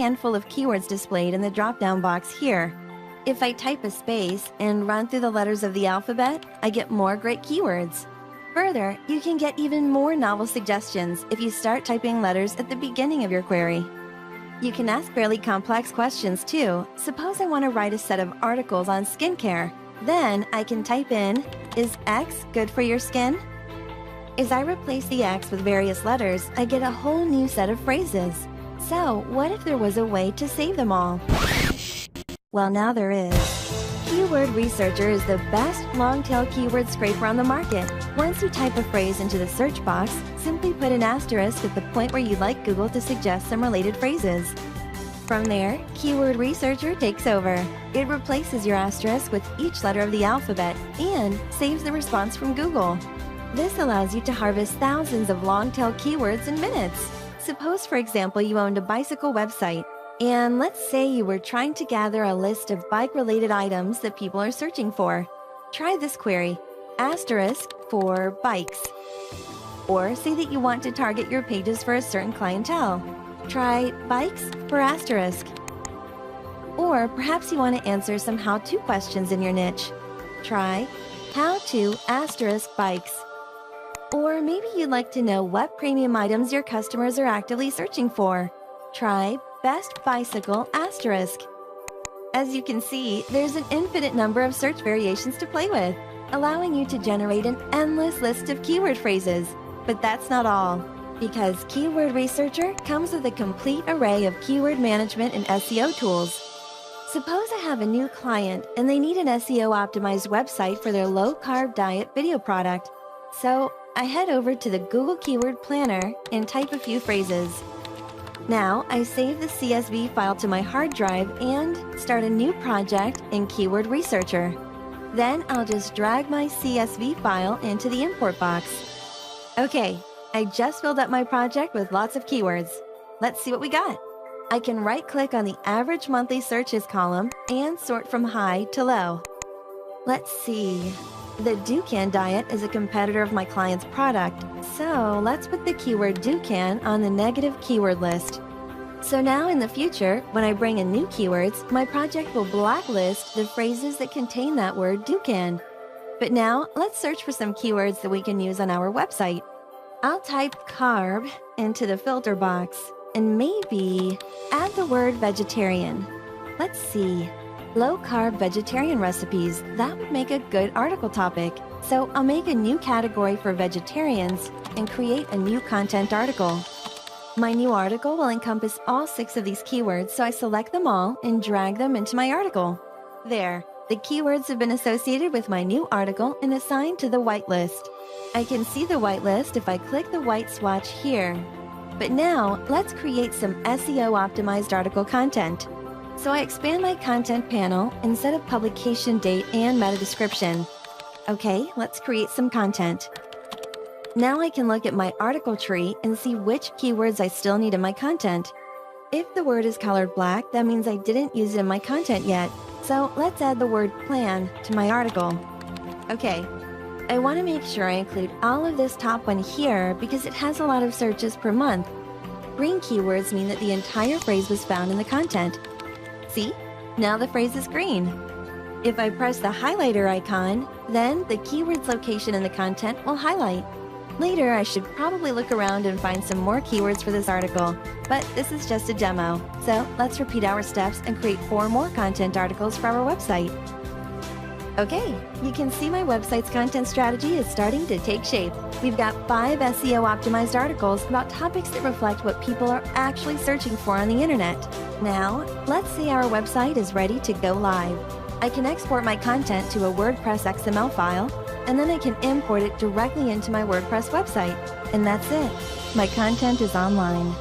handful of keywords displayed in the drop-down box here. If I type a space and run through the letters of the alphabet, I get more great keywords. Further, you can get even more novel suggestions if you start typing letters at the beginning of your query. You can ask fairly complex questions too. Suppose I want to write a set of articles on skincare. Then I can type in, "Is X good for your skin?" As I replace the X with various letters, I get a whole new set of phrases. So, what if there was a way to save them all? Well, now there is. Keyword Researcher is the best long-tail keyword scraper on the market. Once you type a phrase into the search box, simply put an asterisk at the point where you'd like Google to suggest some related phrases. From there, Keyword Researcher takes over. It replaces your asterisk with each letter of the alphabet and saves the response from Google. This allows you to harvest thousands of long-tail keywords in minutes. Suppose, for example, you owned a bicycle website, and let's say you were trying to gather a list of bike-related items that people are searching for. Try this query, asterisk for bikes. Or say that you want to target your pages for a certain clientele. Try bikes for asterisk. Or perhaps you want to answer some how-to questions in your niche. Try how to asterisk bikes. Or maybe you'd like to know what premium items your customers are actively searching for. Try best bicycle asterisk. As you can see, there's an infinite number of search variations to play with, allowing you to generate an endless list of keyword phrases. But that's not all, because Keyword Researcher comes with a complete array of keyword management and SEO tools. Suppose I have a new client and they need an SEO-optimized website for their low-carb diet video product. So I head over to the Google Keyword Planner and type a few phrases. Now I save the CSV file to my hard drive and start a new project in Keyword Researcher. Then I'll just drag my CSV file into the import box. Okay, I just filled up my project with lots of keywords. Let's see what we got. I can right-click on the average monthly searches column and sort from high to low. Let's see. The Dukan diet is a competitor of my client's product, so let's put the keyword Dukan on the negative keyword list. So now in the future, when I bring in new keywords, my project will blacklist the phrases that contain that word Dukan. But now, let's search for some keywords that we can use on our website. I'll type carb into the filter box, and maybe add the word vegetarian. Let's see. Low-carb vegetarian recipes, that would make a good article topic. So I'll make a new category for vegetarians and create a new content article. My new article will encompass all 6 of these keywords, so I select them all and drag them into my article. There, the keywords have been associated with my new article and assigned to the whitelist. I can see the whitelist if I click the white swatch here. But now, let's create some SEO-optimized article content. So I expand my content panel and set a publication date and meta description. Okay, let's create some content. Now I can look at my article tree and see which keywords I still need in my content. If the word is colored black, that means I didn't use it in my content yet. So let's add the word plan to my article. Okay, I want to make sure I include all of this top one here because it has a lot of searches per month. Green keywords mean that the entire phrase was found in the content. See? Now the phrase is green. If I press the highlighter icon, then the keyword's location in the content will highlight. Later, I should probably look around and find some more keywords for this article, but this is just a demo. So let's repeat our steps and create 4 more content articles for our website. Okay, you can see my website's content strategy is starting to take shape. We've got 5 SEO-optimized articles about topics that reflect what people are actually searching for on the internet. Now, let's say our website is ready to go live. I can export my content to a WordPress XML file, and then I can import it directly into my WordPress website. And that's it. My content is online.